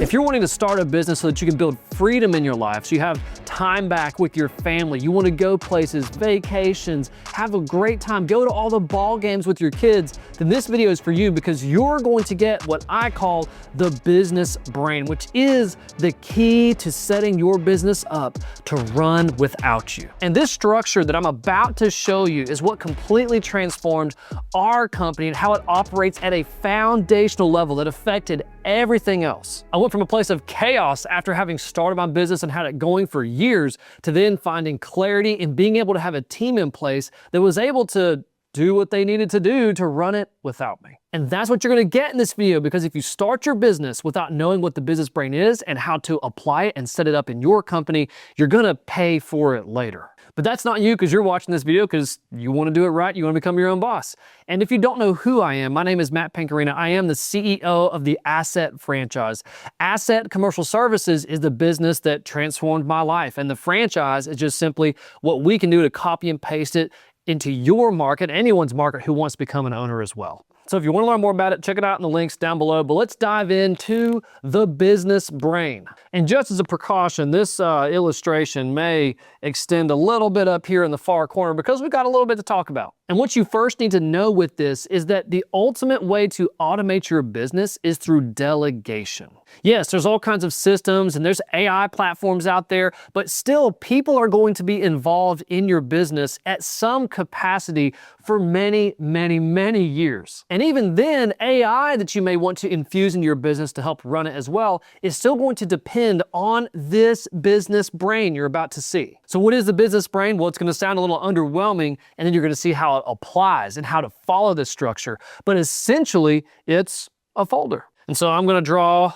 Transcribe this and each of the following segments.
If you're wanting to start a business so that you can build freedom in your life, so you have time back with your family, you want to go places, vacations, have a great time, go to all the ball games with your kids, then this video is for you because you're going to get what I call the business brain, which is the key to setting your business up to run without you. And this structure that I'm about to show you is what completely transformed our company and how it operates at a foundational level that affected everything else. I went from a place of chaos after having started my business and had it going for years to then finding clarity and being able to have a team in place that was able to do what they needed to do to run it without me. And that's what you're gonna get in this video, because if you start your business without knowing what the business brain is and how to apply it and set it up in your company, you're gonna pay for it later. But that's not you, because you're watching this video because you want to do it right, you want to become your own boss. And if you don't know who I am, my name is Matt Pancarina. I am the CEO of the Assett franchise. Assett Commercial Services is the business that transformed my life, and the franchise is just simply what we can do to copy and paste it into your market, anyone's market who wants to become an owner as well. So if you want to learn more about it, check it out in the links down below, but let's dive into the business brain. And just as a precaution, this illustration may extend a little bit up here in the far corner because we've got a little bit to talk about. And what you first need to know with this is that the ultimate way to automate your business is through delegation. Yes, there's all kinds of systems and there's AI platforms out there, but still people are going to be involved in your business at some capacity for many, many, many years. And even then, AI that you may want to infuse into your business to help run it as well is still going to depend on this business brain you're about to see. So what is the business brain? Well, it's going to sound a little underwhelming, and then you're going to see how it applies and how to follow this structure. But essentially, it's a folder. And so I'm going to draw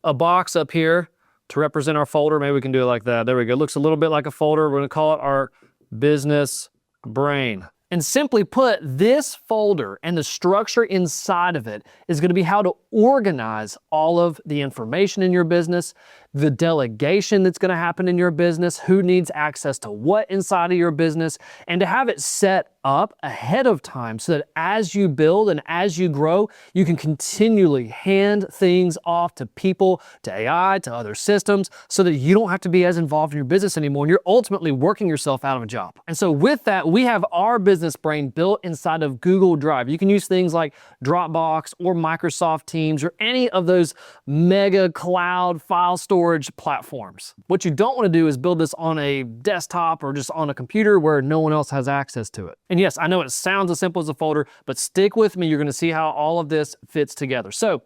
a box up here to represent our folder. Maybe we can do it like that. There we go. It looks a little bit like a folder. We're going to call it our business brain. And simply put, this folder and the structure inside of it is going to be how to organize all of the information in your business, the delegation that's going to happen in your business, who needs access to what inside of your business, and to have it set up ahead of time so that as you build and as you grow, you can continually hand things off to people, to AI, to other systems, so that you don't have to be as involved in your business anymore and you're ultimately working yourself out of a job. And so with that, we have our business brain built inside of Google Drive. You can use things like Dropbox or Microsoft Teams or any of those mega cloud file storage platforms. What you don't want to do is build this on a desktop or just on a computer where no one else has access to it. And yes, I know it sounds as simple as a folder, but stick with me. You're going to see how all of this fits together. So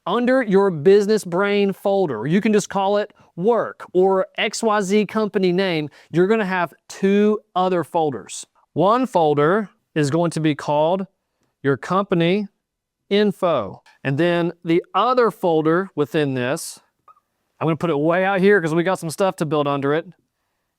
under your business brain folder, you can just call it work or XYZ company name, you're going to have two other folders. One folder is going to be called your company info. And then the other folder within this, I'm going to put it way out here because we got some stuff to build under it,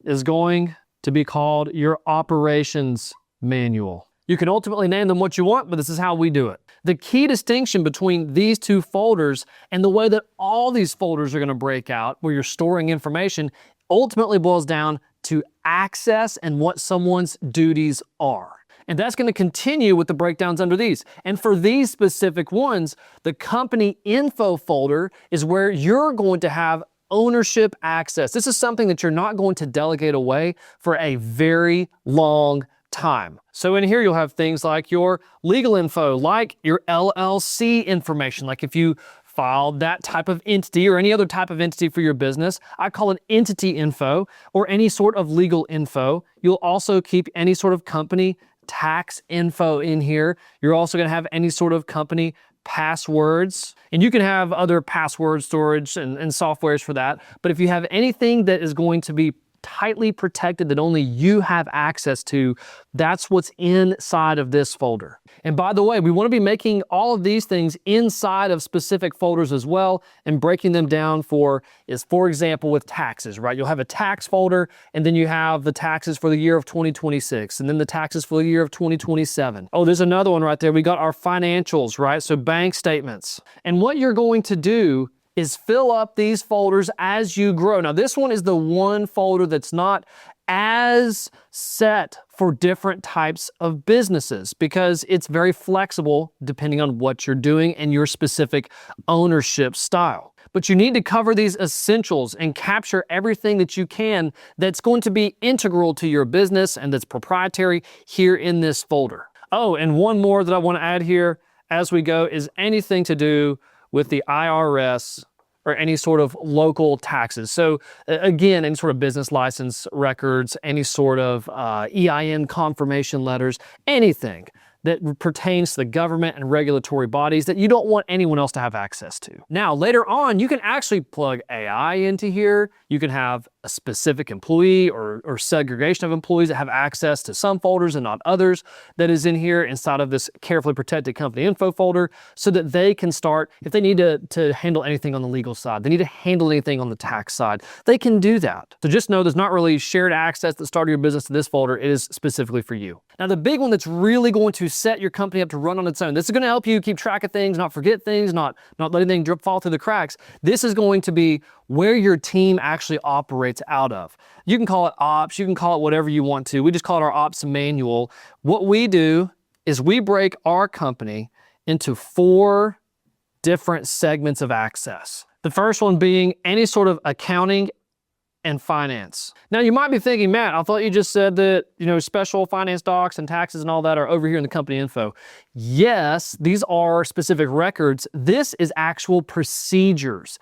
is going to be called your operations manual. You can ultimately name them what you want, but this is how we do it. The key distinction between these two folders and the way that all these folders are going to break out, where you're storing information, ultimately boils down to access and what someone's duties are. And that's going to continue with the breakdowns under these. And for these specific ones, the company info folder is where you're going to have ownership access. This is something that you're not going to delegate away for a very long time. So in here, you'll have things like your legal info, like your LLC information, like if you filed that type of entity or any other type of entity for your business, I call it entity info, or any sort of legal info. You'll also keep any sort of company tax info in here. You're also going to have any sort of company passwords, and you can have other password storage and softwares for that. But if you have anything that is going to be tightly protected that only you have access to, that's what's inside of this folder. And by the way, we want to be making all of these things inside of specific folders as well and breaking them down for example, with taxes, right? You'll have a tax folder, and then you have the taxes for the year of 2026, and then the taxes for the year of 2027. Oh, there's another one right there. We got our financials, right? So bank statements. And what you're going to do is fill up these folders as you grow. Now, this one is the one folder that's not as set for different types of businesses because it's very flexible depending on what you're doing and your specific ownership style. but you need to cover these essentials and capture everything that you can that's going to be integral to your business and that's proprietary here in this folder. Oh, and one more that I want to add here as we go is anything to do with the IRS or any sort of local taxes. So again, any sort of business license records, any sort of EIN confirmation letters, anything that pertains to the government and regulatory bodies that you don't want anyone else to have access to. Now, later on, you can actually plug AI into here. You can have a specific employee or segregation of employees that have access to some folders and not others that is in here inside of this carefully protected company info folder so that they can start, if they need to handle anything on the legal side, they need to handle anything on the tax side, they can do that. So just know there's not really shared access at the start of your business to this folder. It is specifically for you. Now, the big one that's really going to set your company up to run on its own, this is going to help you keep track of things, not forget things, not let anything fall through the cracks. This is going to be where your team actually operates out of. You can call it ops, you can call it whatever you want to. We just call it our ops manual. What we do is we break our company into 4 different segments of access. The first one being any sort of accounting and finance. Now you might be thinking, Matt, I thought you just said that, special finance docs and taxes and all that are over here in the company info. Yes, these are specific records. This is actual procedures.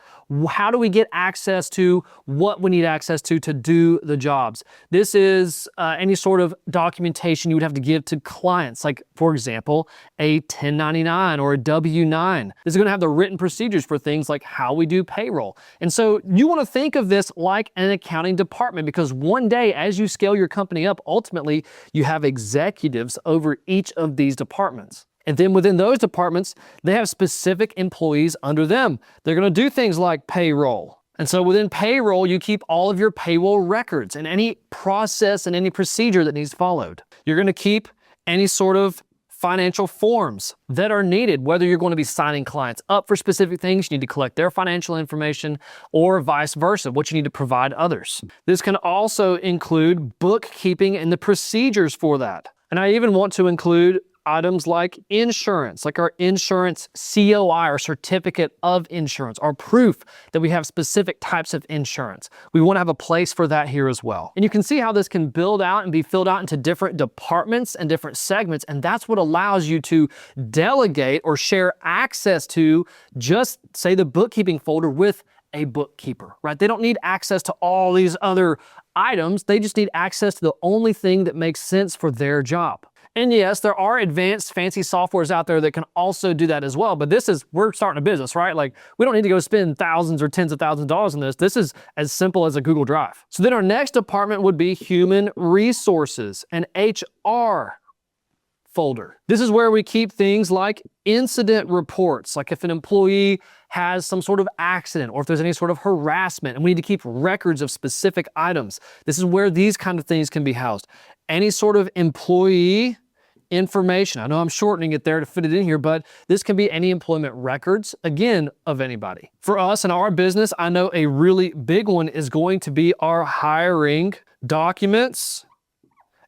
How do we get access to what we need access to do the jobs? This is any sort of documentation you would have to give to clients, like, for example, a 1099 or a W-9. This is going to have the written procedures for things like how we do payroll. And so you want to think of this like an accounting department, because one day as you scale your company up, ultimately you have executives over each of these departments. And then within those departments, they have specific employees under them. They're going to do things like payroll. And so within payroll, you keep all of your payroll records and any process and any procedure that needs followed. You're going to keep any sort of financial forms that are needed, whether you're going to be signing clients up for specific things, you need to collect their financial information, or vice versa, what you need to provide others. This can also include bookkeeping and the procedures for that. And I even want to include items like insurance, like our insurance COI or certificate of insurance, or proof that we have specific types of insurance. We want to have a place for that here as well. And you can see how this can build out and be filled out into different departments and different segments. And that's what allows you to delegate or share access to just say the bookkeeping folder with a bookkeeper, right? They don't need access to all these other items. They just need access to the only thing that makes sense for their job. And yes, there are advanced fancy softwares out there that can also do that as well. But we're starting a business, right? Like, we don't need to go spend thousands or tens of thousands of dollars on this. This is as simple as a Google Drive. So then our next department would be human resources, an HR folder. This is where we keep things like incident reports, like if an employee has some sort of accident or if there's any sort of harassment, and we need to keep records of specific items. This is where these kind of things can be housed. Any sort of employee information. I know I'm shortening it there to fit it in here, but this can be any employment records, again, of anybody. For us and our business, I know a really big one is going to be our hiring documents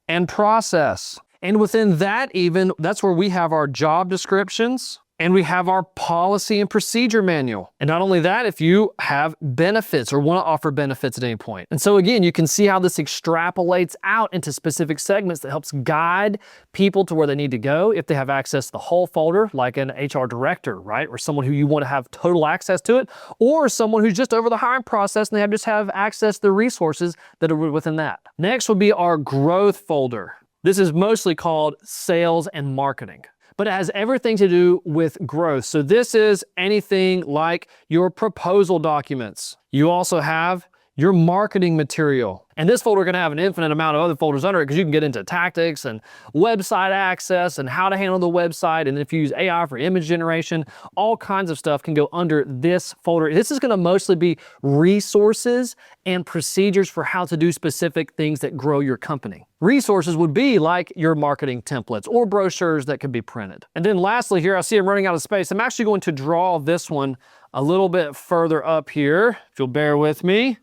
and process. And within that even, that's where we have our job descriptions, and we have our policy and procedure manual. And not only that, if you have benefits or want to offer benefits at any point. And so again, you can see how this extrapolates out into specific segments that helps guide people to where they need to go if they have access to the whole folder, like an HR director, right? Or someone who you want to have total access to it, or someone who's just over the hiring process and they just have access to the resources that are within that. Next would be our growth folder. This is mostly called sales and marketing, but it has everything to do with growth. So this is anything like your proposal documents. You also have your marketing material. And this folder can have an infinite amount of other folders under it because you can get into tactics and website access and how to handle the website. And if you use AI for image generation, all kinds of stuff can go under this folder. This is going to mostly be resources and procedures for how to do specific things that grow your company. Resources would be like your marketing templates or brochures that could be printed. And then lastly here, I see I'm running out of space. I'm actually going to draw this one a little bit further up here, if you'll bear with me.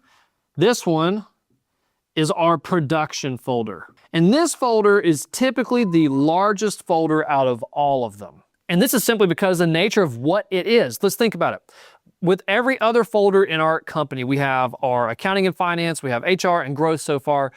This one is our production folder. And this folder is typically the largest folder out of all of them. And this is simply because the nature of what it is. Let's think about it. with every other folder in our company, we have our accounting and finance, we have HR and growth so far.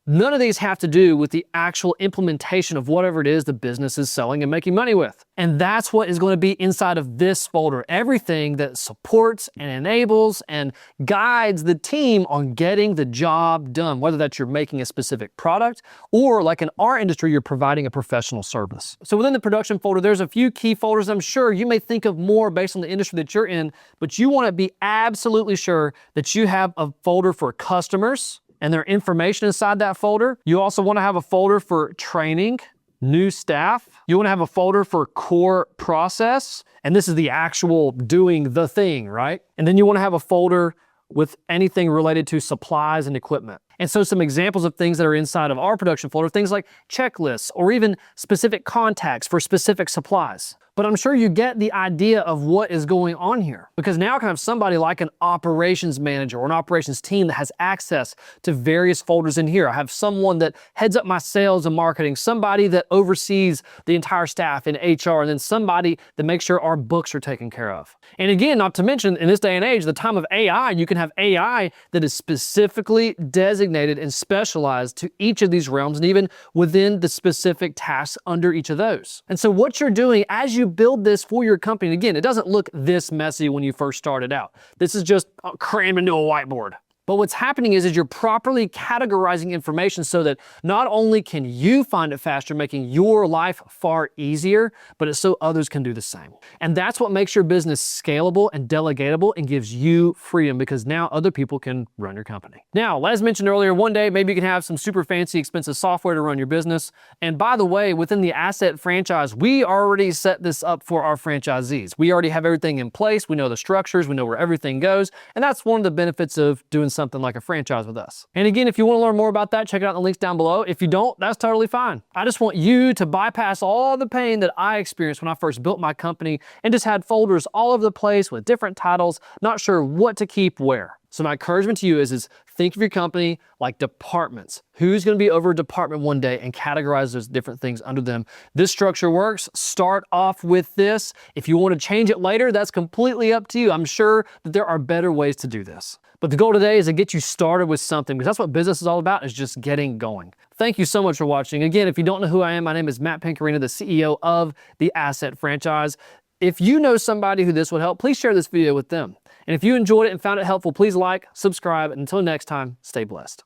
None of these have to do with the actual implementation of whatever it is the business is selling and making money with. And that's what is going to be inside of this folder. Everything that supports and enables and guides the team on getting the job done, whether that's you're making a specific product or, like in our industry, you're providing a professional service. So within the production folder, there's a few key folders. I'm sure you may think of more based on the industry that you're in, but you want to be absolutely sure that you have a folder for customers and their information inside that folder. You also want to have a folder for training new staff. You want to have a folder for core process, and this is the actual doing the thing, right? And then you want to have a folder with anything related to supplies and equipment. And so some examples of things that are inside of our production folder, things like checklists or even specific contacts for specific supplies. But I'm sure you get the idea of what is going on here, because now I can have somebody like an operations manager or an operations team that has access to various folders in here. I have someone that heads up my sales and marketing, somebody that oversees the entire staff in HR, and then somebody that makes sure our books are taken care of. And again, not to mention, in this day and age, the time of AI, you can have AI that is specifically designated and specialized to each of these realms, and even within the specific tasks under each of those. And so what you're doing as you build this for your company, and again, it doesn't look this messy when you first started out. This is just crammed into a whiteboard. But what's happening is you're properly categorizing information so that not only can you find it faster, making your life far easier, but it's so others can do the same. And that's what makes your business scalable and delegatable and gives you freedom, because now other people can run your company. Now, as mentioned earlier, one day maybe you can have some super fancy, expensive software to run your business. And by the way, within the Assett franchise, we already set this up for our franchisees. We already have everything in place. We know the structures, we know where everything goes. And that's one of the benefits of doing something like a franchise with us. And again, if you want to learn more about that, check it out in the links down below. If you don't, that's totally fine. I just want you to bypass all the pain that I experienced when I first built my company and just had folders all over the place with different titles, not sure what to keep where. So my encouragement to you is think of your company like departments. Who's going to be over a department one day, and categorize those different things under them. This structure works. Start off with this. If you want to change it later, that's completely up to you. I'm sure that there are better ways to do this. But the goal today is to get you started with something, because that's what business is all about, is just getting going. Thank you so much for watching. Again, if you don't know who I am, my name is Matt Pincarina, the CEO of the Assett franchise. If you know somebody who this would help, please share this video with them. And if you enjoyed it and found it helpful, please like, subscribe, and until next time, stay blessed.